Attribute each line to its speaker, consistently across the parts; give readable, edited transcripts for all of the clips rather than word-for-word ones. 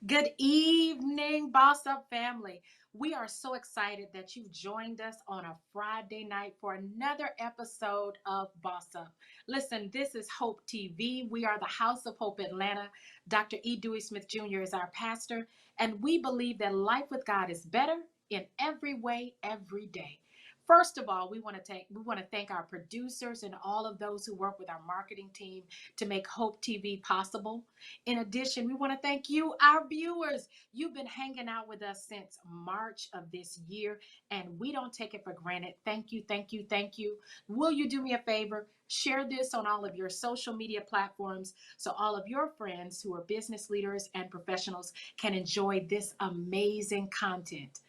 Speaker 1: Good evening, Boss Up family. We are so excited that you've joined us on a Friday night for another episode of Boss Up. Listen, this is Hope TV. We are the House of Hope Atlanta. Dr. E. Dewey Smith Jr. is our pastor, and we believe that life with God is better in every way, every day. First of all, we want to thank our producers and all of those who work with our marketing team to make Hope TV possible. In addition, we want to thank you, our viewers. You've been hanging out with us since March of this year, and we don't take it for granted. Thank you, thank you, thank you. Will you do me a favor? Share this on all of your social media platforms so all of your friends who are business leaders and professionals can enjoy this amazing content.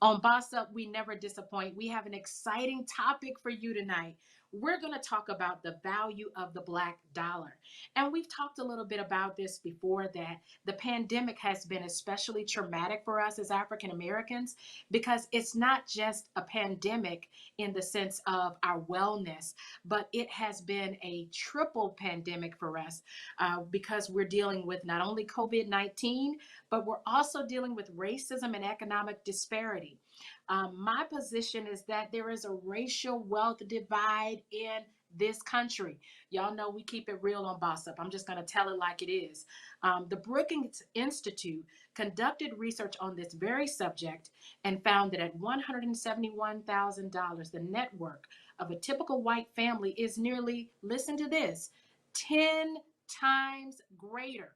Speaker 1: On Boss Up, we never disappoint. We have an exciting topic for you tonight. We're going to talk about the value of the black dollar. And we've talked a little bit about this before that the pandemic has been especially traumatic for us as African Americans because it's not just a pandemic in the sense of our wellness, but it has been a triple pandemic for us because we're dealing with not only COVID 19, but we're also dealing with racism and economic disparity. My position is that there is a racial wealth divide in this country. Y'all know we keep it real on Boss Up. I'm just going to tell it like it is. The Brookings Institute conducted research on this very subject and found that at $171,000, the net worth of a typical white family is nearly, listen to this, 10 times greater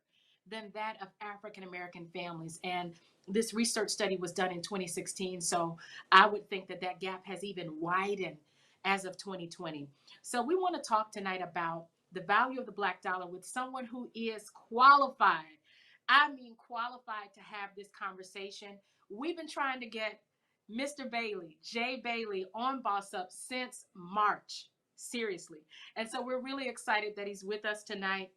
Speaker 1: than that of African American families. And this research study was done in 2016. So I would think that that gap has even widened as of 2020. So we want to talk tonight about the value of the black dollar with someone who is qualified. I mean, qualified to have this conversation. We've been trying to get Mr. Bailey, Jay Bailey, on Boss Up since March. Seriously. And so we're really excited that he's with us tonight.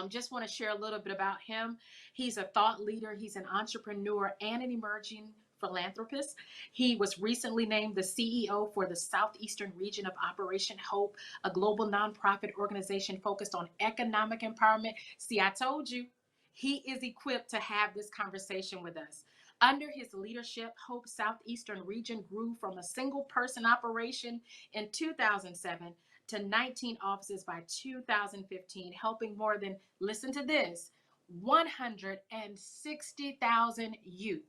Speaker 1: Just want to share a little bit about him. He's a thought leader, he's an entrepreneur, and an emerging philanthropist. He was recently named the CEO for the Southeastern region of Operation Hope, a global nonprofit organization focused on economic empowerment. See, I told you, he is equipped to have this conversation with us. Under his leadership, Hope Southeastern region grew from a single person operation in 2007 to 19 offices by 2015, helping more than, listen to this, 160,000 youth.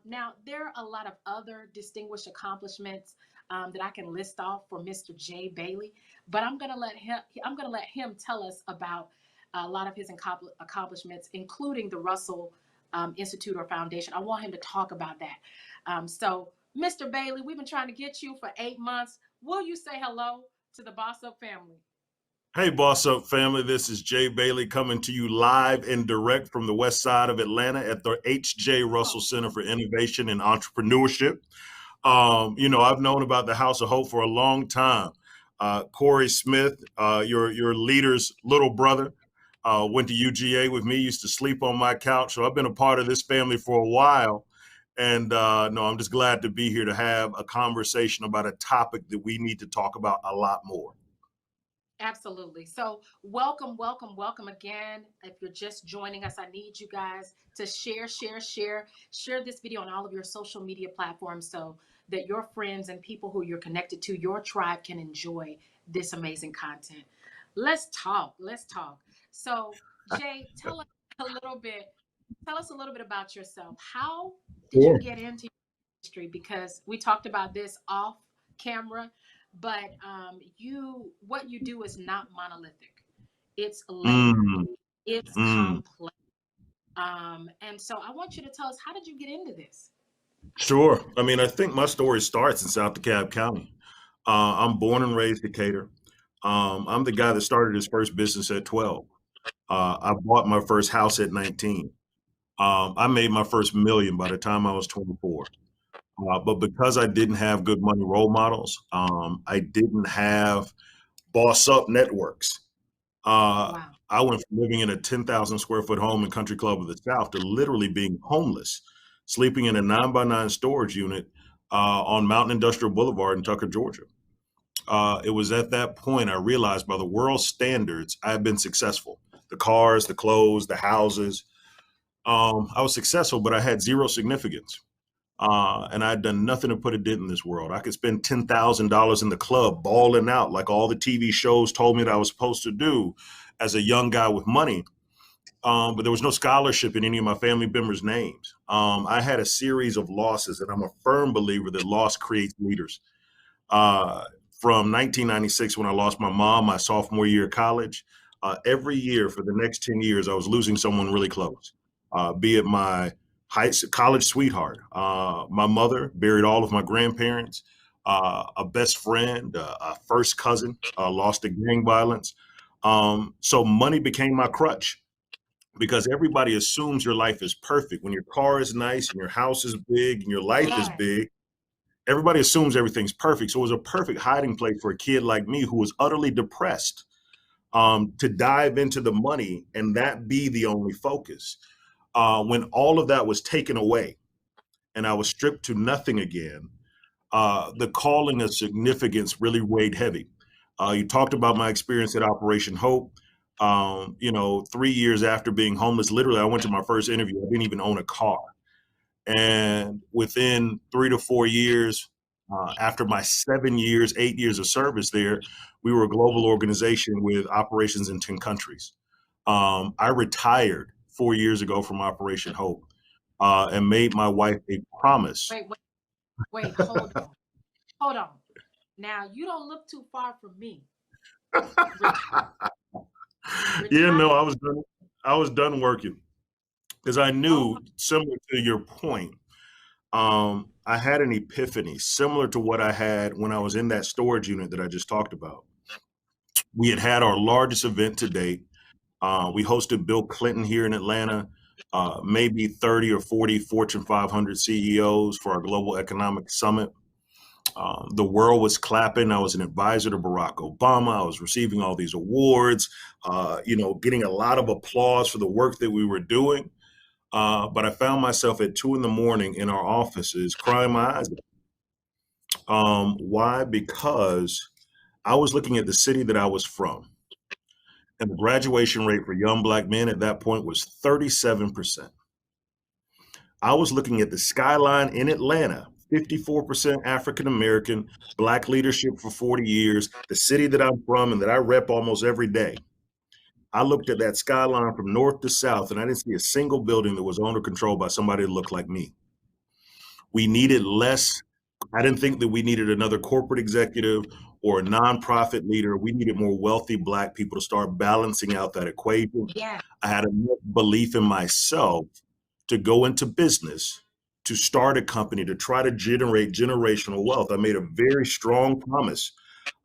Speaker 1: Now, there are a lot of other distinguished accomplishments that I can list off for Mr. Jay Bailey, but I'm going to let him tell us about a lot of his accomplishments, including the Russell Institute or Foundation. I want him to talk about that. So, Mr. Bailey, we've been trying to get you for 8 months. Will you say hello to the Boss Up family?
Speaker 2: Hey, Boss Up family, this is Jay Bailey coming to you live and direct from the west side of Atlanta at the H.J. Russell Center for Innovation and Entrepreneurship. I've known about the House of Hope for a long time. Corey Smith, your leader's little brother, went to UGA with me, used to sleep on my couch. So I've been a part of this family for a while. And no, I'm just glad to be here to have a conversation about a topic that we need to talk about a lot more.
Speaker 1: Absolutely. So, welcome, welcome, welcome again. If you're just joining us, I need you guys to share this video on all of your social media platforms so that your friends and people who you're connected to, your tribe, can enjoy this amazing content. Let's talk. Let's talk. So, Jay, a little bit. Tell us a little bit about yourself. How did you
Speaker 2: Sure.
Speaker 1: get into industry? Because we talked about this off camera, but you what you do is not monolithic. It's layered.
Speaker 2: Mm,
Speaker 1: It's
Speaker 2: mm.
Speaker 1: complex. And so I want you to tell us, how did you get into this?
Speaker 2: Sure. I mean, I think my story starts in South DeKalb County. I'm born and raised Decatur. I'm the guy that started his first business at 12. I bought my first house at 19. I made my first million by the time I was 24. But because I didn't have good money role models, I didn't have boss up networks.
Speaker 1: Wow.
Speaker 2: I went from living in a 10,000 square foot home in Country Club of the South to literally being homeless, sleeping in a 9x9 storage unit on Mountain Industrial Boulevard in Tucker, Georgia. It was at that point I realized by the world's standards, I had been successful. The cars, the clothes, the houses. I was successful, but I had zero significance. And I had done nothing to put a dent in this world. I could spend $10,000 in the club balling out like all the TV shows told me that I was supposed to do as a young guy with money. But there was no scholarship in any of my family members' names. I had a series of losses, and I'm a firm believer that loss creates leaders. Uh, from 1996, when I lost my mom, my sophomore year of college, every year for the next 10 years, I was losing someone really close, be it my college sweetheart, my mother, buried all of my grandparents, a best friend, a first cousin, lost to gang violence. So money became my crutch because everybody assumes your life is perfect. When your car is nice and your house is big and your life is
Speaker 1: Yes.
Speaker 2: big, everybody assumes everything's perfect. So it was a perfect hiding place for a kid like me who was utterly depressed, to dive into the money and that be the only focus. When all of that was taken away and I was stripped to nothing again, the calling of significance really weighed heavy. You talked about my experience at Operation Hope. 3 years after being homeless, literally, I went to my first interview. I didn't even own a car. And within 3 to 4 years, after my 7 years, 8 years of service there, we were a global organization with operations in 10 countries. I retired 4 years ago from Operation Hope, and made my wife a promise.
Speaker 1: Wait, wait, wait. Hold on. Hold on. Now you don't look too far from me. Reti-
Speaker 2: Yeah, no,
Speaker 1: Retire.
Speaker 2: I was done working because I
Speaker 1: Oh
Speaker 2: knew,
Speaker 1: my.
Speaker 2: similar to your point, I had an epiphany similar to what I had when I was in that storage unit that I just talked about. We had our largest event to date. We hosted Bill Clinton here in Atlanta, maybe 30 or 40 Fortune 500 CEOs for our global economic summit. The world was clapping. I was an advisor to Barack Obama. I was receiving all these awards, getting a lot of applause for the work that we were doing. But I found myself at 2 in the morning in our offices crying my eyes out. Why? Because I was looking at the city that I was from, and the graduation rate for young Black men at that point was 37%. I was looking at the skyline in Atlanta, 54% African American, Black leadership for 40 years, the city that I'm from and that I rep almost every day. I looked at that skyline from north to south, and I didn't see a single building that was owned or controlled by somebody that looked like me. We needed less. I didn't think that we needed another corporate executive or a nonprofit leader. We needed more wealthy Black people to start balancing out that equation.
Speaker 1: Yeah.
Speaker 2: I had enough belief in myself to go into business, to start a company, to try to generate generational wealth. I made a very strong promise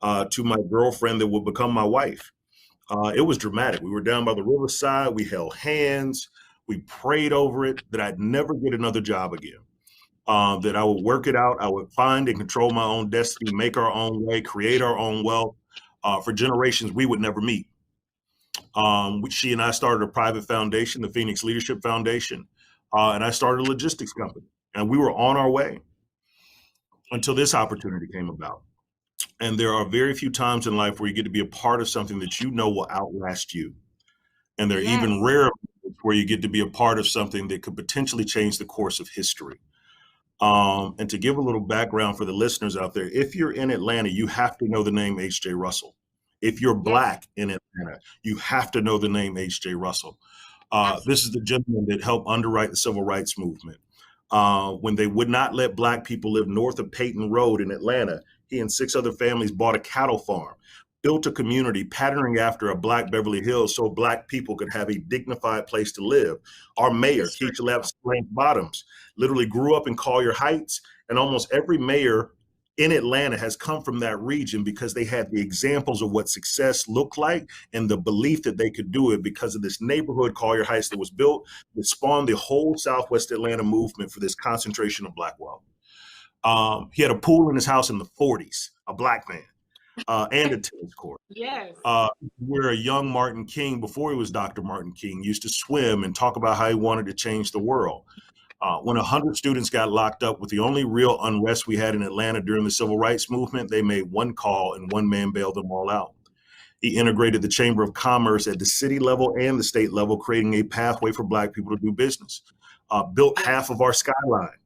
Speaker 2: to my girlfriend that would become my wife. It was dramatic. We were down by the riverside. We held hands. We prayed over it that I'd never get another job again. That I would work it out. I would find and control my own destiny, make our own way, create our own wealth for generations we would never meet. She and I started a private foundation, the Phoenix Leadership Foundation, and I started a logistics company. And we were on our way until this opportunity came about. And there are very few times in life where you get to be a part of something that you know will outlast you. And there are even
Speaker 1: Yes.
Speaker 2: rarer moments where you get to be a part of something that could potentially change the course of history. And to give a little background for the listeners out there, if you're in Atlanta, you have to know the name H.J. Russell. If you're
Speaker 1: Yes.
Speaker 2: Black in Atlanta, you have to know the name H.J. Russell. This is
Speaker 1: Absolutely.
Speaker 2: the gentleman that helped underwrite the civil rights movement. When they would not let Black people live north of Peyton Road in Atlanta, he and 6 other families bought a cattle farm, built a community patterning after a Black Beverly Hills so Black people could have a dignified place to live. Our mayor,
Speaker 1: History.
Speaker 2: Keisha Lance Bottoms, literally grew up in Collier Heights, and almost every mayor in Atlanta has come from that region because they had the examples of what success looked like and the belief that they could do it because of this neighborhood, Collier Heights, that was built that spawned the whole Southwest Atlanta movement for this concentration of Black wealth. He had a pool in his house in the 40s, a Black man, and a tennis court.
Speaker 1: Yes.
Speaker 2: Where a young Martin King, before he was Dr. Martin King, used to swim and talk about how he wanted to change the world. When 100 students got locked up with the only real unrest we had in Atlanta during the civil rights movement, they made one call and one man bailed them all out. He integrated the Chamber of Commerce at the city level and the state level, creating a pathway for Black people to do business. Built
Speaker 1: Yes.
Speaker 2: half of our skyline.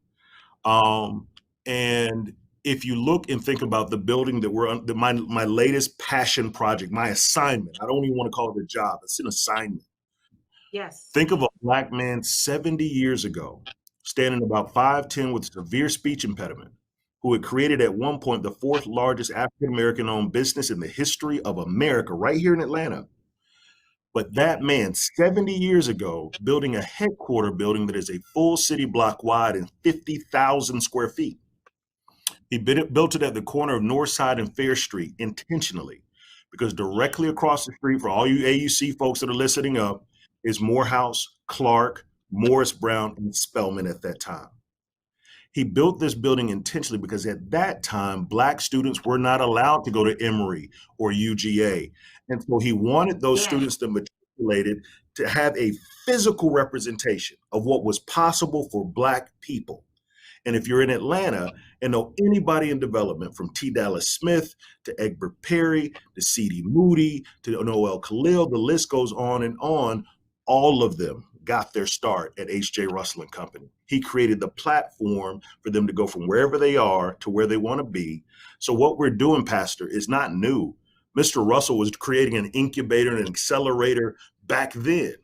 Speaker 2: And if you look and think about the building that we're on, my latest passion project, my assignment, I don't even want to call it a job, it's an assignment.
Speaker 1: Yes.
Speaker 2: Think of a Black man 70 years ago, standing about 5'10 with a severe speech impediment, who had created at one point the fourth largest African American owned business in the history of America, right here in Atlanta. But that man, 70 years ago, building a headquarter building that is a full city block wide and 50,000 square feet. He built it at the corner of Northside and Fair Street intentionally, because directly across the street, for all you AUC folks that are listening up, is Morehouse, Clark, Morris Brown, and Spelman at that time. He built this building intentionally because at that time, Black students were not allowed to go to Emory or UGA. And so he wanted those
Speaker 1: Yes.
Speaker 2: students that matriculated to have a physical representation of what was possible for Black people. And if you're in Atlanta and know anybody in development, from T. Dallas Smith to Egbert Perry to C.D. Moody to Noel Khalil, the list goes on and on. All of them got their start at H.J. Russell and Company. He created the platform for them to go from wherever they are to where they want to be. So what we're doing, Pastor, is not new. Mr. Russell was creating an incubator and an accelerator back then.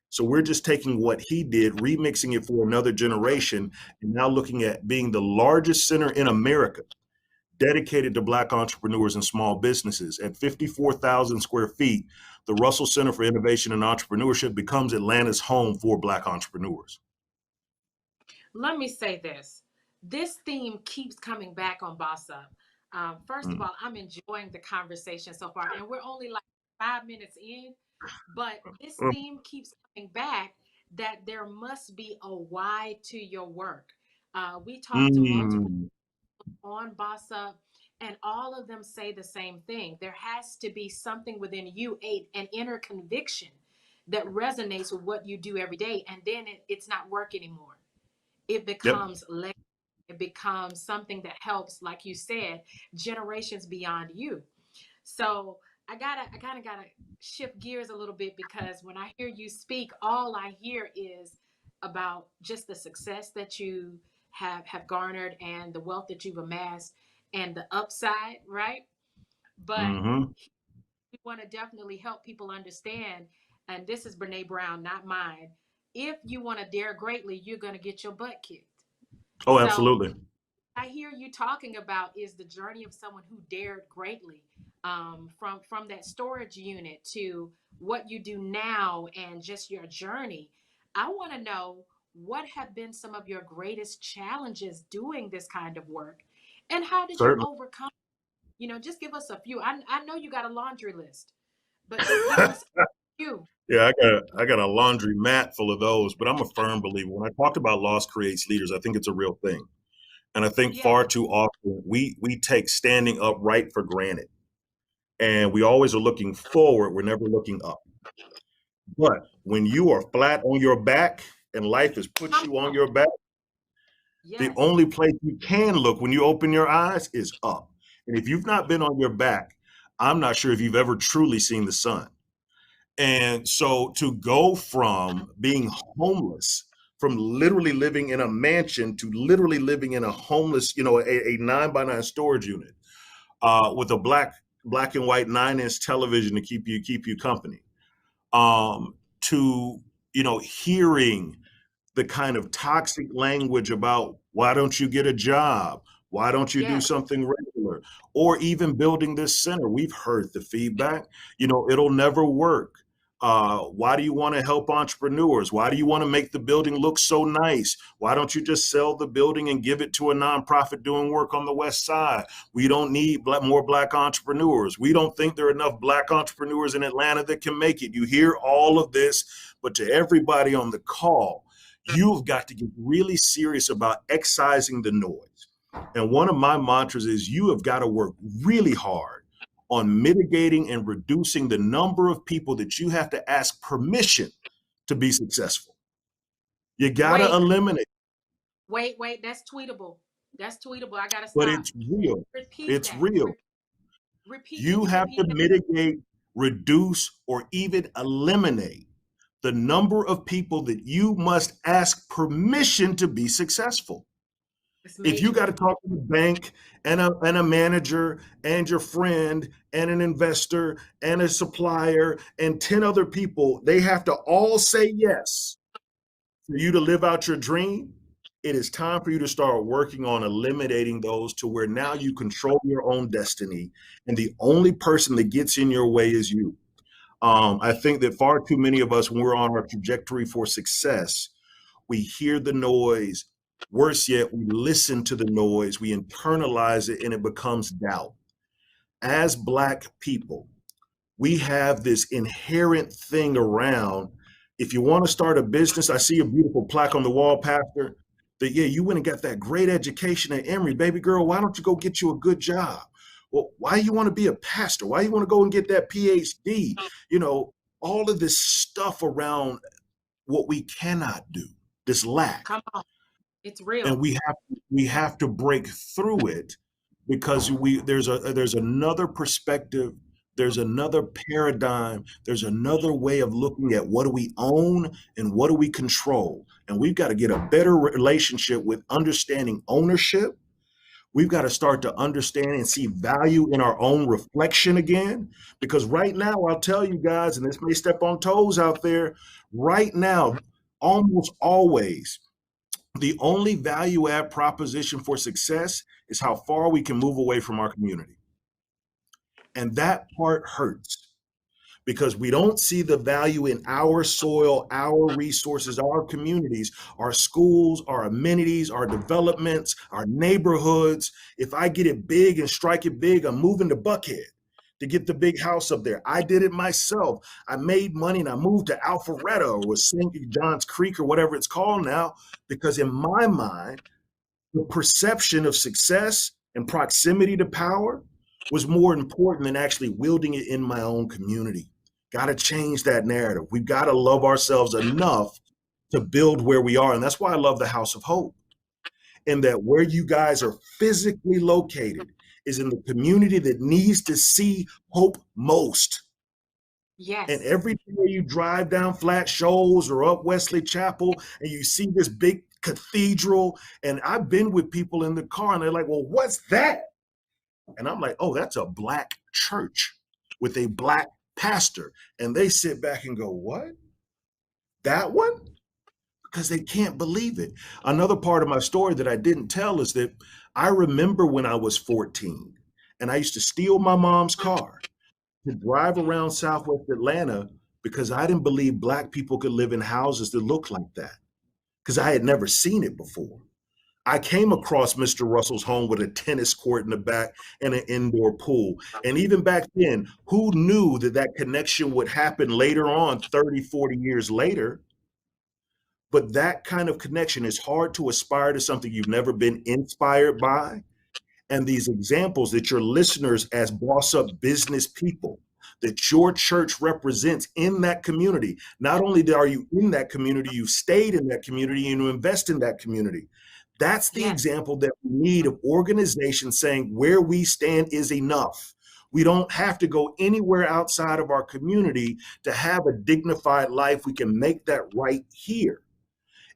Speaker 2: So we're just taking what he did, remixing it for another generation, and now looking at being the largest center in America dedicated to Black entrepreneurs and small businesses. At 54,000 square feet, the Russell Center for Innovation and Entrepreneurship becomes Atlanta's home for Black entrepreneurs.
Speaker 1: Let me say this. This theme keeps coming back on Boss Up. First of all, I'm enjoying the conversation so far, and we're only like 5 minutes in, but this theme keeps coming back, that there must be a why to your work. We talked to multiple
Speaker 2: Mm,
Speaker 1: on Boss Up, and all of them say the same thing. There has to be something within you, an inner conviction that resonates with what you do every day, and then it's not work anymore. It
Speaker 2: yep,
Speaker 1: becomes it becomes something that helps, like you said, generations beyond you. So I kind of gotta shift gears a little bit, because when I hear you speak, all I hear is about just the success that you have garnered and the wealth that you've amassed and the upside, right? But
Speaker 2: mm-hmm.
Speaker 1: we want to definitely help people understand, and this is Brene Brown, not mine. If you want to dare greatly, you're going to get your butt kicked.
Speaker 2: Oh,
Speaker 1: So
Speaker 2: absolutely.
Speaker 1: I hear you talking about is the journey of someone who dared greatly, from that storage unit to what you do now and just your journey. I want to know, what have been some of your greatest challenges doing this kind of work, and how did you
Speaker 2: Certainly.
Speaker 1: overcome? Just give us a few. I know you got a laundry list, but just give us a few.
Speaker 2: Yeah, I got a laundry mat full of those, but I'm a firm believer. When I talked about loss creates leaders, I think it's a real thing. And I think
Speaker 1: Yeah,
Speaker 2: far too often we take standing upright for granted. And we always are looking forward, we're never looking up. But when you are flat on your back and life has put
Speaker 1: come
Speaker 2: you on
Speaker 1: on.
Speaker 2: your back, the
Speaker 1: Yes,
Speaker 2: only place you can look when you open your eyes is up. And if you've not been on your back, I'm not sure if you've ever truly seen the sun. And so to go from being homeless, from literally living in a mansion to literally living in a homeless, a 9x9 storage unit, with a black and white 9-inch television to keep you company, to hearing the kind of toxic language about, why don't you get a job? Why don't you do
Speaker 1: yes,
Speaker 2: something regular? Or even building this center. We've heard the feedback, it'll never work. Why do you want to help entrepreneurs? Why do you want to make the building look so nice? Why don't you just sell the building and give it to a nonprofit doing work on the West Side? We don't need more Black entrepreneurs. We don't think there are enough Black entrepreneurs in Atlanta that can make it. You hear all of this, but to everybody on the call, you've got to get really serious about excising the noise. And one of my mantras is, you have got to work really hard on mitigating and reducing the number of people that you have to ask permission to be successful. You got to
Speaker 1: wait,
Speaker 2: eliminate,
Speaker 1: wait. That's tweetable. That's tweetable. I gotta
Speaker 2: but
Speaker 1: stop.
Speaker 2: it's real.
Speaker 1: Repeat
Speaker 2: It's
Speaker 1: that.
Speaker 2: real.
Speaker 1: Repeat. Can
Speaker 2: You
Speaker 1: you
Speaker 2: have to
Speaker 1: repeat that?
Speaker 2: mitigate reduce, or even eliminate the number of people that you must ask permission to be successful.
Speaker 1: It's
Speaker 2: If you
Speaker 1: major.
Speaker 2: got to talk to the bank and a manager and your friend and an investor and a supplier and 10 other people, they have to all say yes for you to live out your dream. It is time for you to start working on eliminating those to where now you control your own destiny, and the only person that gets in your way is you. I think that far too many of us, when we're on our trajectory for success, we hear the noise. Worse yet, we listen to the noise, we internalize it, and it becomes doubt. As Black people, we have this inherent thing around. If you want to start a business, I see a beautiful plaque on the wall, Pastor, that, yeah, you went and got that great education at Emory. Baby girl, why don't you go get you a good job? Well, why you want to be a pastor? Why you want to go and get that PhD? You know, all of this stuff around what we cannot do, this lack.
Speaker 1: Come on. It's
Speaker 2: And
Speaker 1: real.
Speaker 2: we have to break through it, because there's another perspective, there's another paradigm, there's another way of looking at what do we own and what do we control. And we've got to get a better relationship with understanding ownership. We've got to start to understand and see value in our own reflection again. Because right now, I'll tell you guys, and this may step on toes out there, right now, almost always, the only value add proposition for success is how far we can move away from our community. And that part hurts, because we don't see the value in our soil, our resources, our communities, our schools, our amenities, our developments, our neighborhoods. If I get it big and strike it big, I'm moving to Buckhead to get the big house up there. I did it myself. I made money and I moved to Alpharetta or St. John's Creek or whatever it's called now, because in my mind, the perception of success and proximity to power was more important than actually wielding it in my own community. Got to change that narrative. We've got to love ourselves enough to build where we are. And that's why I love the House of Hope, in that where you guys are physically located is in the community that needs to see hope most. And
Speaker 1: Yes.
Speaker 2: every day you drive down Flat Shoals or up Wesley Chapel and you see this big cathedral, and I've been with people in the car and they're like, well, what's that? And I'm like, oh, that's a Black church with a Black pastor. And they sit back and go, what? That one? Because they can't believe it. Another part of my story that I didn't tell is that I remember when I was 14 and I used to steal my mom's car to drive around Southwest Atlanta, because I didn't believe Black people could live in houses that looked like that, because I had never seen it before. I came across Mr. Russell's home with a tennis court in the back and an indoor pool. And even back then, who knew that that connection would happen later on, 30, 40 years later? But that kind of connection is hard to aspire to something you've never been inspired by. And these examples that your listeners, as boss up business people, that your church represents in that community. Not only are you in that community, you've stayed in that community and you invest in that community. That's the
Speaker 1: Yes.
Speaker 2: example that we need of organizations saying where we stand is enough. We don't have to go anywhere outside of our community to have a dignified life. We can make that right here.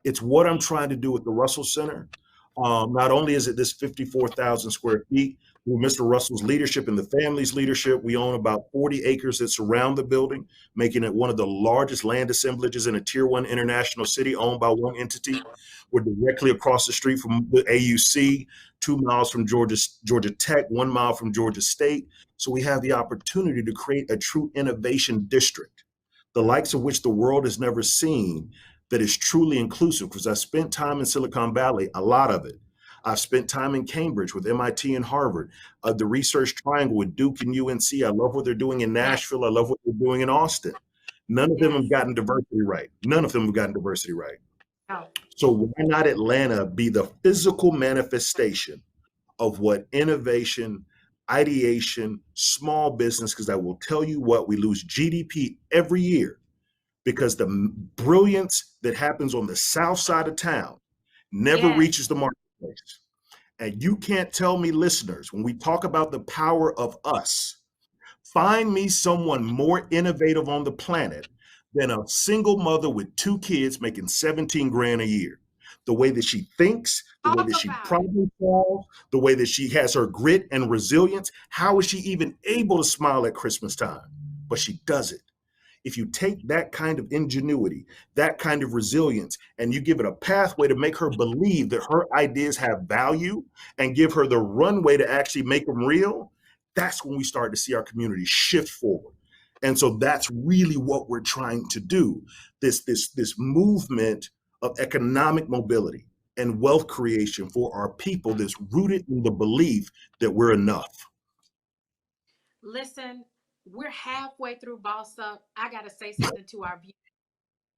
Speaker 2: It's what I'm trying to do at the Russell Center. Not only is it this 54,000 square feet, through Mr. Russell's leadership and the family's leadership, we own about 40 acres that surround the building, making it one of the largest land assemblages in a tier one international city owned by one entity. We're directly across the street from the AUC, 2 miles from Georgia Tech, 1 mile from Georgia State. So we have the opportunity to create a true innovation district, the likes of which the world has never seen, that is truly inclusive. Because I spent time in Silicon Valley, a lot of it. I've spent time in Cambridge with MIT and Harvard, the Research Triangle with Duke and UNC. I love what they're doing in
Speaker 1: Yes.
Speaker 2: Nashville. I love what they're doing in Austin. None of them
Speaker 1: Yes.
Speaker 2: have gotten diversity right. None of them have gotten diversity right.
Speaker 1: Oh,
Speaker 2: So why not Atlanta be the physical manifestation of what innovation, ideation, small business, because I will tell you what, we lose GDP every year because the brilliance that happens on the south side of town never
Speaker 1: yes.
Speaker 2: reaches the marketplace. And you can't tell me, listeners, when we talk about the power of us, Find me someone more innovative on the planet than a single mother with 2 kids making 17 grand a year. The way that she thinks, the way
Speaker 1: Talk
Speaker 2: that she
Speaker 1: about it.
Speaker 2: problem solves, the way that she has her grit and resilience. How is she even able to smile at Christmas time? But she does it. If you take that kind of ingenuity, that kind of resilience, and you give it a pathway to make her believe that her ideas have value and give her the runway to actually make them real, that's when we start to see our community shift forward. And so that's really what we're trying to do. This movement of economic mobility and wealth creation for our people that's rooted in the belief that we're enough.
Speaker 1: Listen, we're halfway through Boss Up. I got to say something to our viewers.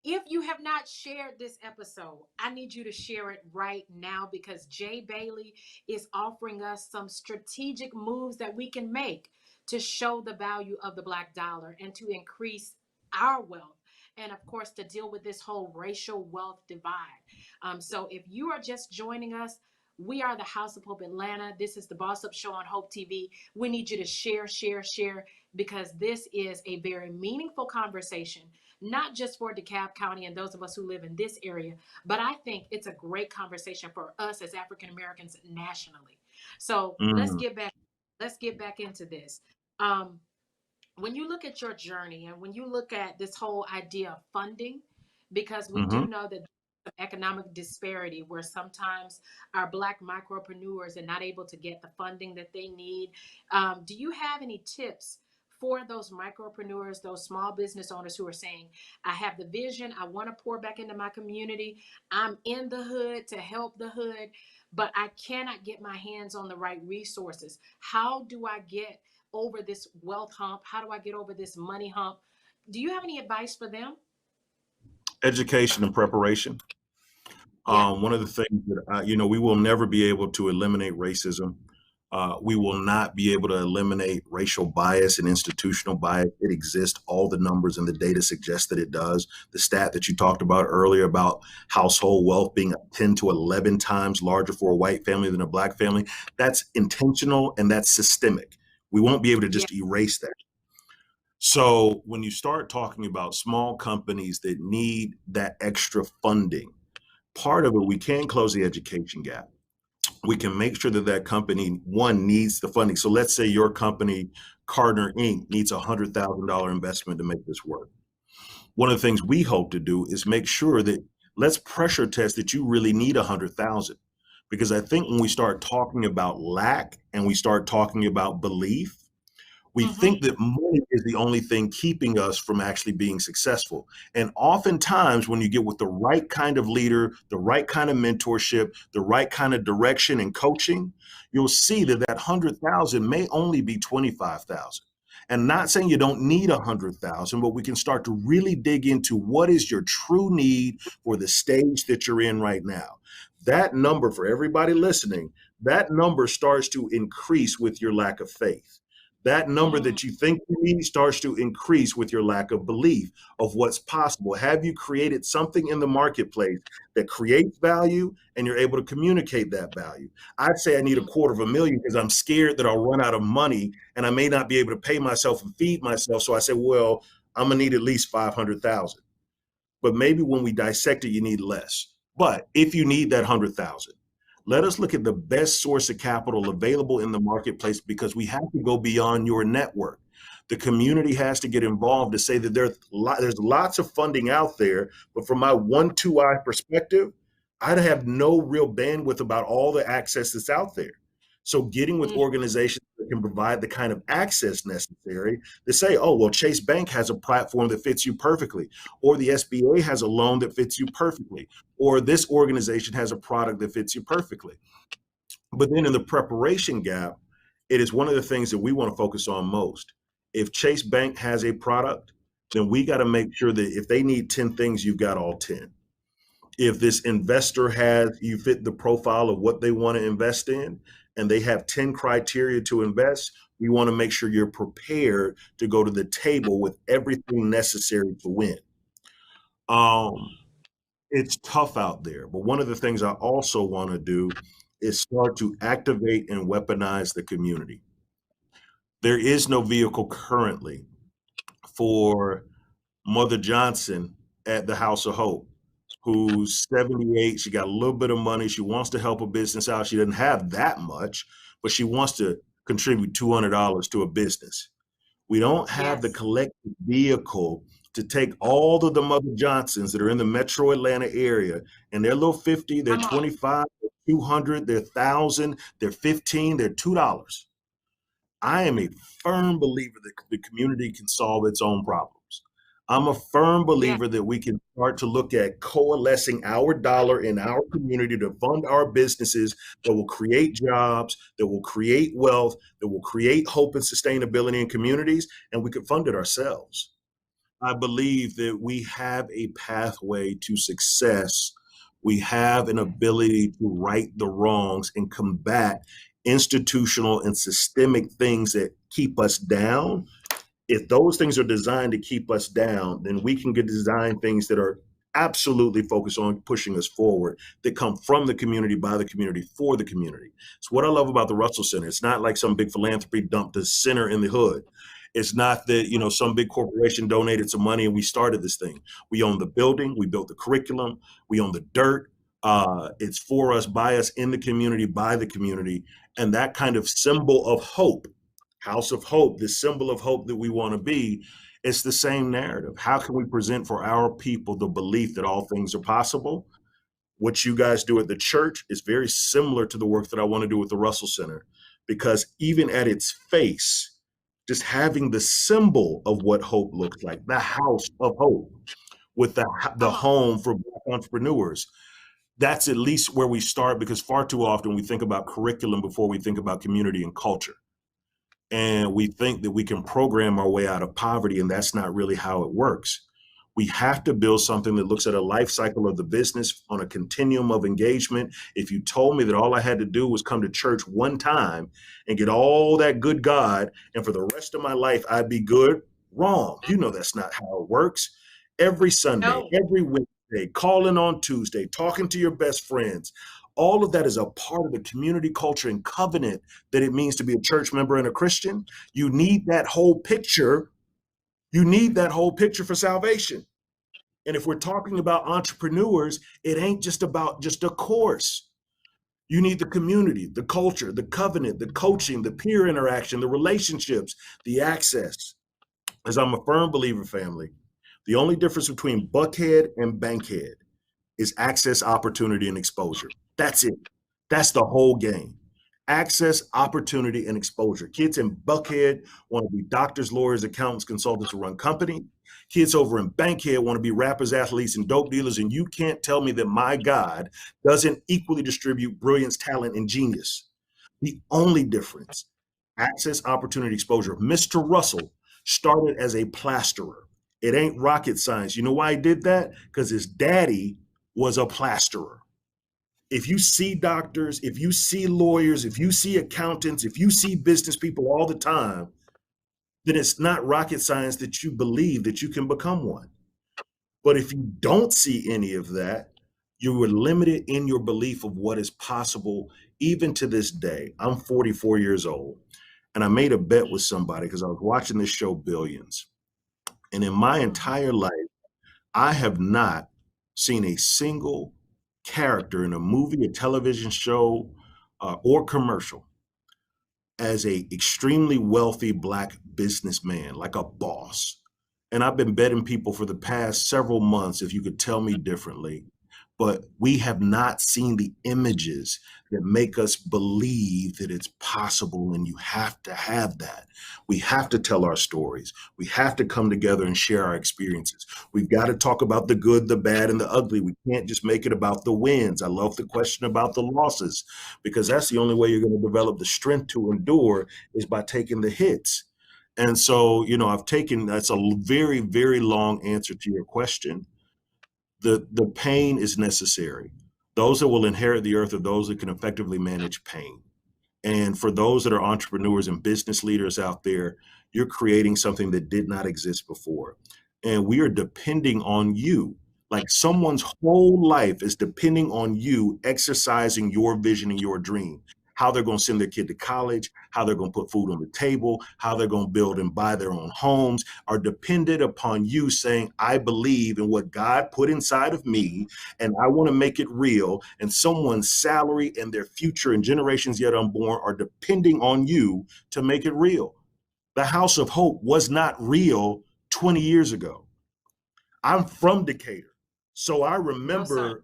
Speaker 1: If you have not shared this episode, I need you to share it right now because Jay Bailey is offering us some strategic moves that we can make to show the value of the Black dollar and to increase our wealth. And of course, to deal with this whole racial wealth divide. So if you are just joining us, we are the House of Hope Atlanta. This is the Boss Up Show on Hope TV. We need you to share, share, share, because this is a very meaningful conversation, not just for DeKalb County and those of us who live in this area, but I think it's a great conversation for us as African Americans nationally. So
Speaker 2: Mm,
Speaker 1: let's get back into this. Um, when you look at your journey and when you look at this whole idea of funding, because we do
Speaker 2: mhm.
Speaker 1: know that economic disparity where sometimes our Black micropreneurs are not able to get the funding that they need. Do you have any tips for those micropreneurs, those small business owners who are saying, I have the vision, I want to pour back into my community, I'm in the hood to help the hood, but I cannot get my hands on the right resources? How do I get over this wealth hump? How do I get over this money hump? Do you have any advice for them?
Speaker 2: Education and preparation.
Speaker 1: Yeah.
Speaker 2: One of the things that we will never be able to eliminate racism. We will not be able to eliminate racial bias and institutional bias. It exists. All the numbers and the data suggest that it does. The stat that you talked about earlier about household wealth being 10 to 11 times larger for a white family than a Black family, that's intentional and that's systemic. We won't be able to
Speaker 1: Yeah.
Speaker 2: just erase that. So when you start talking about small companies that need that extra funding, part of it, we can close the education gap. We can make sure that that company, one, needs the funding. So let's say your company, Cardner Inc., needs a $100,000 investment to make this work. One of the things we hope to do is make sure that let's pressure test that you really need 100,000. Because I think when we start talking about lack and we start talking about belief, we
Speaker 1: Mm-hmm.
Speaker 2: think that money is the only thing keeping us from actually being successful. And oftentimes, when you get with the right kind of leader, the right kind of mentorship, the right kind of direction and coaching, you'll see that that 100,000 may only be 25,000. And not saying you don't need 100,000, but we can start to really dig into what is your true need for the stage that you're in right now. That number, for everybody listening, that number starts to increase with your lack of faith. That number
Speaker 1: Mm.
Speaker 2: that you think you need starts to increase with your lack of belief of what's possible. Have you created something in the marketplace that creates value and you're able to communicate that value? I'd say I need $250,000 because I'm scared that I'll run out of money and I may not be able to pay myself and feed myself. So I say, well, I'm gonna need at least 500,000. But maybe when we dissect it, you need less. But if you need that 100,000, let us look at the best source of capital available in the marketplace because we have to go beyond your network. The community has to get involved to say that there's lots of funding out there, but from my 1-2 eye perspective, I'd have no real bandwidth about all the access that's out there. So getting with
Speaker 1: Mm.
Speaker 2: organizations that can provide the kind of access necessary to say, oh, well, Chase Bank has a platform that fits you perfectly, or the SBA has a loan that fits you perfectly, or this organization has a product that fits you perfectly. But then in the preparation gap, it is one of the things that we want to focus on most. If Chase Bank has a product, then we got to make sure that if they need 10 things, you've got all 10. If this investor has, you fit the profile of what they want to invest in, and they have 10 criteria to invest, we want to make sure you're prepared to go to the table with everything necessary to win. Um, it's tough out there, but one of the things I also want to do is start to activate and weaponize the community. There is no vehicle currently for Mother Johnson at the House of Hope, who's 78. She got a little bit of money. She wants to help a business out. She doesn't have that much, but she wants to contribute $200 to a business. We don't have the
Speaker 1: Yes.
Speaker 2: collective vehicle to take all of the Mother Johnsons that are in the metro Atlanta area, and they're little 50, they're
Speaker 1: Come on.
Speaker 2: 25, they're 200, they're 1,000, they're 15, they're $2. I am a firm believer that the community can solve its own problems. I'm a firm
Speaker 1: Yeah.
Speaker 2: believer that we can start to look at coalescing our dollar in our community to fund our businesses that will create jobs, that will create wealth, that will create hope and sustainability in communities, and we can fund it ourselves. I believe that we have a pathway to success. We have an ability to right the wrongs and combat institutional and systemic things that keep us down. If those things are designed to keep us down, then we can get design things that are absolutely focused on pushing us forward, that come from the community, by the community, for the community. It's what I love about the Russell Center. It's not like some big philanthropy dumped the center in the hood. It's not that, some big corporation donated some money and we started this thing. We own the building, we built the curriculum, we own the dirt. It's for us, by us, in the community, by the community. And that kind of symbol of hope, House of Hope, the symbol of hope that we want to be, it's the same narrative. How can we present for our people the belief that all things are possible? What you guys do at the church is very similar to the work that I want to do with the Russell Center, because even at its face, just having the symbol of what hope looks like, the House of Hope, with the
Speaker 1: Come on.
Speaker 2: home for Black entrepreneurs, that's at least where we start, because far too often we think about curriculum before we think about community and culture. And we think that we can program our way out of poverty, and that's not really how it works. We have to build something that looks at a life cycle of the business on a continuum of engagement. If you told me that all I had to do was come to church one time and get all that good God, and for the rest of my life I'd be good, wrong. You know that's not how it works. Every Sunday,
Speaker 1: No.
Speaker 2: every Wednesday, calling on Tuesday, talking to your best friends, all of that is a part of the community culture and covenant that it means to be a church member and a Christian. You need that whole picture. You need that whole picture for salvation. And if we're talking about entrepreneurs, it ain't just about just a course. You need the community, the culture, the covenant, the coaching, the peer interaction, the relationships, the access. As I'm a firm believer, family, the only difference between Buckhead and Bankhead is access, opportunity, and exposure. That's it. That's the whole game. Access, opportunity, and exposure. Kids in Buckhead want to be doctors, lawyers, accountants, consultants who run company. Kids over in Bankhead want to be rappers, athletes, and dope dealers. And you can't tell me that my God doesn't equally distribute brilliance, talent, and genius. The only difference, access, opportunity, exposure. Mr. Russell started as a plasterer. It ain't rocket science. You know why he did that? Because his daddy was a plasterer. If you see doctors, if you see lawyers, if you see accountants, if you see business people all the time, then it's not rocket science that you believe that you can become one. But if you don't see any of that, you are limited in your belief of what is possible. Even to this day, I'm 44 years old, and I made a bet with somebody because I was watching this show Billions. And in my
Speaker 1: Mhm.
Speaker 2: entire life, I have not seen a single character in a movie, a television show, or commercial as a extremely wealthy Black businessman, like a boss. And I've been betting people for the past several months if you could tell me differently. But we have not seen the images that make us believe that it's possible, and you have to have that. We have to tell our stories. We have to come together and share our experiences. We've got to talk about the good, the bad, and the ugly. We can't just make it about the wins. I love the question about the losses, because that's the only way you're going to develop the strength to endure, is by taking the hits. And so, that's a very, very long answer to your question. The pain is necessary. Those that will inherit the earth are those that can effectively manage pain. And for those that are entrepreneurs and business leaders out there, you're creating something that did not exist before. And we are depending on you. Like, someone's whole life is depending on you exercising your vision and your dream. how they're going to send their kid to college, how they're going to put food on the table, how they're going to build and buy their own homes, are dependent upon you saying, I believe in what God put inside of me, and I want to make it real. And someone's salary and their future and generations yet unborn are depending on you to make it real. The House of Hope was not real 20 years ago. I'm from Decatur. So I
Speaker 1: No, sir.
Speaker 2: remember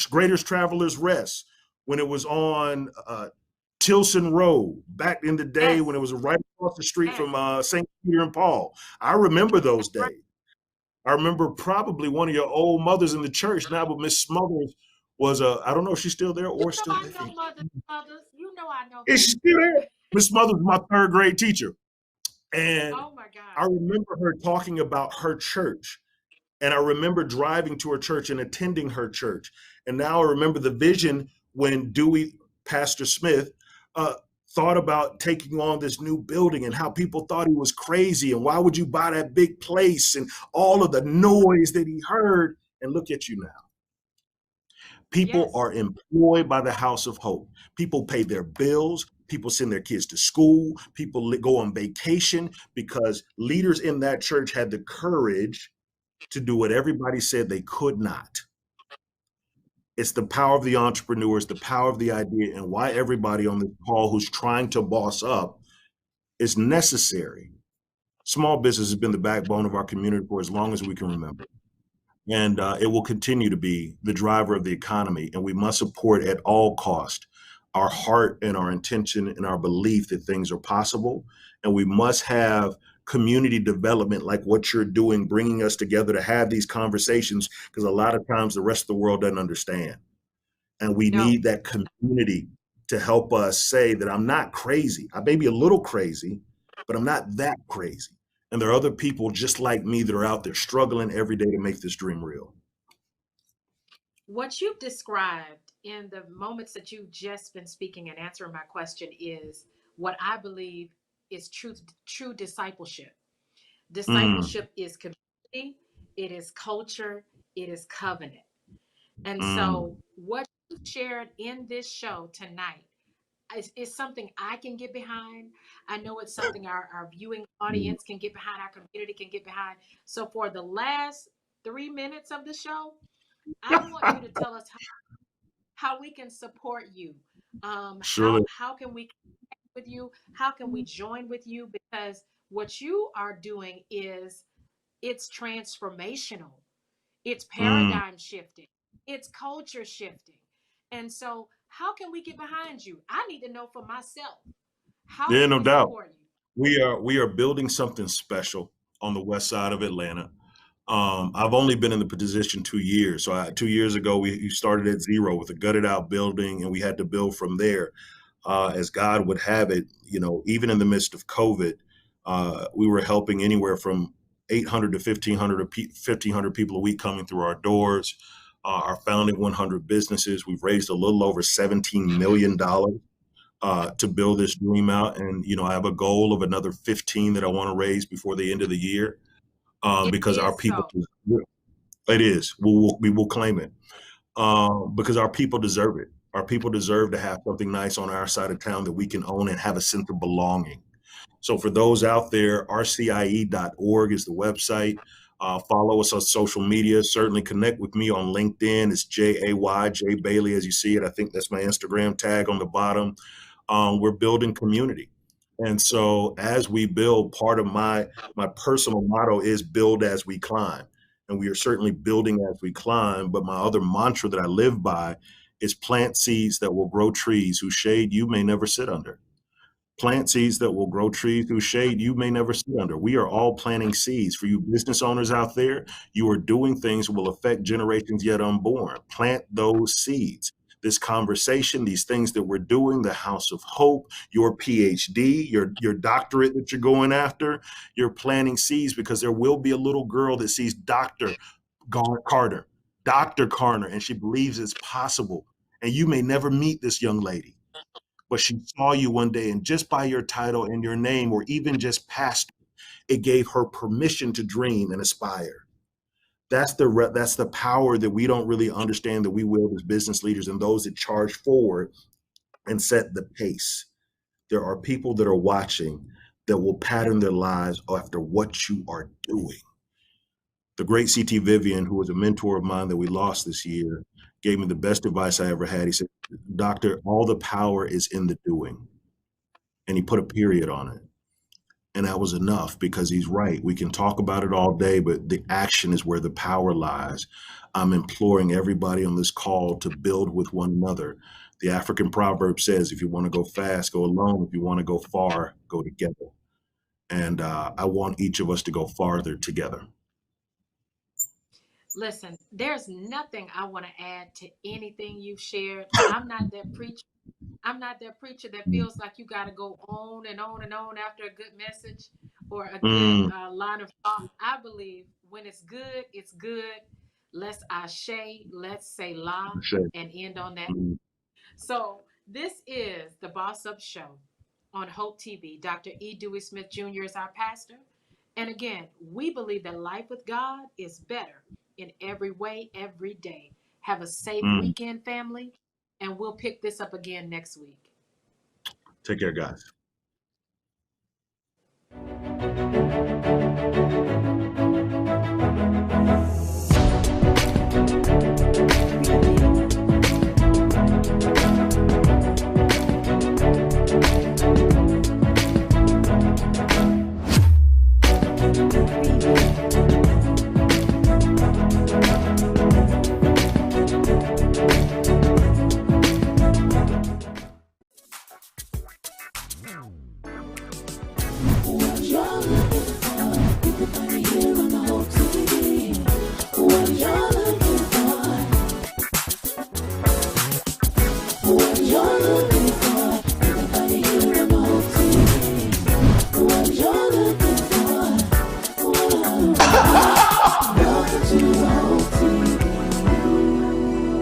Speaker 2: Greatest Travelers Rest when it was on Tilson Road back in the day
Speaker 1: Yes.
Speaker 2: when it was right across the street
Speaker 1: Yes.
Speaker 2: from St. Peter and Paul. I remember those
Speaker 1: That's right.
Speaker 2: days. I remember probably one of your old mothers in the church now, but Miss Smothers was I don't know if she's still there
Speaker 1: You
Speaker 2: or
Speaker 1: know
Speaker 2: still
Speaker 1: I know
Speaker 2: living.
Speaker 1: mothers. You know I know
Speaker 2: Is
Speaker 1: them.
Speaker 2: she still there? Miss Smothers was my third grade teacher. And
Speaker 1: Oh my
Speaker 2: I
Speaker 1: God.
Speaker 2: remember her talking about her church. And I remember driving to her church and attending her church. And now I remember the vision when Dewey, Pastor Smith, uh, thought about taking on this new building and how people thought he was crazy. And why would you buy that big place and all of the noise that he heard? And look at you now. People
Speaker 1: Yes.
Speaker 2: are employed by the House of Hope. People pay their bills. People send their kids to school. People go on vacation because leaders in that church had the courage to do what everybody said they could not. It's the power of the entrepreneur, it's the power of the idea, and why everybody on this call who's trying to boss up is necessary. Small business has been the backbone of our community for as long as we can remember. And it will continue to be the driver of the economy. And we must support at all cost our heart and our intention and our belief that things are possible. And we must have community development like what you're doing, bringing us together to have these conversations, because a lot of times the rest of the world doesn't understand. And we
Speaker 1: No.
Speaker 2: need that community to help us say that I'm not crazy. I may be a little crazy, but I'm not that crazy. And there are other people just like me that are out there struggling every day to make this dream real.
Speaker 1: What you've described in the moments that you've just been speaking and answering my question is what I believe is true discipleship.
Speaker 2: Mm,
Speaker 1: Discipleship is community, it is culture, it is covenant. And so
Speaker 2: mm,
Speaker 1: what you shared in this show tonight is something I can get behind. I know it's something our viewing
Speaker 2: mm.
Speaker 1: audience can get behind, our community can get behind. So for the last 3 minutes of the show, I want you to tell us how we can support you.
Speaker 2: Surely.
Speaker 1: How can we connect with you? How can we join with you? Because what you are doing is it's transformational. It's
Speaker 2: Mm.
Speaker 1: paradigm shifting. It's culture shifting. And so, how can we get behind you? I need to know for myself. How
Speaker 2: Yeah,
Speaker 1: can
Speaker 2: no
Speaker 1: we
Speaker 2: doubt.
Speaker 1: support you?
Speaker 2: We are building something special on the west side of Atlanta. I've only been in the position 2 years. So 2 years ago, we started at zero with a gutted out building, and we had to build from there. As God would have it, even in the midst of COVID, we were helping anywhere from 800 to 1,500 people a week coming through our doors. Our founding 100 businesses, we've raised a little over $17 million to build this dream out. And, I have a goal of another 15 that I want to raise before the end of the year
Speaker 1: It
Speaker 2: because our
Speaker 1: is
Speaker 2: people,
Speaker 1: so.
Speaker 2: it is, we will claim it because our people deserve it. Our people deserve to have something nice on our side of town that we can own and have a sense of belonging. So for those out there, rcie.org is the website. Follow us on social media. Certainly connect with me on LinkedIn. It's Jay Bailey, as you see it. I think that's my Instagram tag on the bottom. We're building community. And so as we build, part of my personal motto is build as we climb. And we are certainly building as we climb. But my other mantra that I live by is plant seeds that will grow trees whose shade you may never sit under. Plant seeds that will grow trees through shade you may never see under. We are all planting seeds. For you business owners out there, you are doing things that will affect generations yet unborn. Plant those seeds. This conversation, these things that we're doing, the House of Hope, your PhD, your doctorate that you're going after, you're planting seeds because there will be a little girl that sees Carter, Dr. Carter, and she believes it's possible. And you may never meet this young lady, but she saw you one day, and just by your title and your name, or even just past, it gave her permission to dream and aspire. That's the power that we don't really understand that we wield as business leaders and those that charge forward and set the pace. There are people that are watching that will pattern their lives after what you are doing. The great CT Vivian, who was a mentor of mine that we lost this year, gave me the best advice I ever had. He said, "Doctor, all the power is in the doing." And he put a period on it. And that was enough, because he's right. We can talk about it all day, but the action is where the power lies. I'm imploring everybody on this call to build with one another. The African proverb says, if you want to go fast, go alone. If you want to go far, go together. And I want each of us to go farther together.
Speaker 1: Listen, there's nothing I want to add to anything you've shared. I'm not that preacher. I'm not that preacher that feels like you got to go on and on and on after a good message or a good
Speaker 2: Mm,
Speaker 1: line of thought. I believe when it's good, it's good. Let's ashe, let's say la,
Speaker 2: sure.
Speaker 1: and end on that.
Speaker 2: Mm,
Speaker 1: So this is the Boss Up Show on Hope TV. Dr. E. Dewey Smith Jr. is our pastor. And again, we believe that life with God is better in every way, every day. Have a safe
Speaker 2: mm.
Speaker 1: weekend, family, and we'll pick this up again next week.
Speaker 2: Take care, guys.
Speaker 3: What you're looking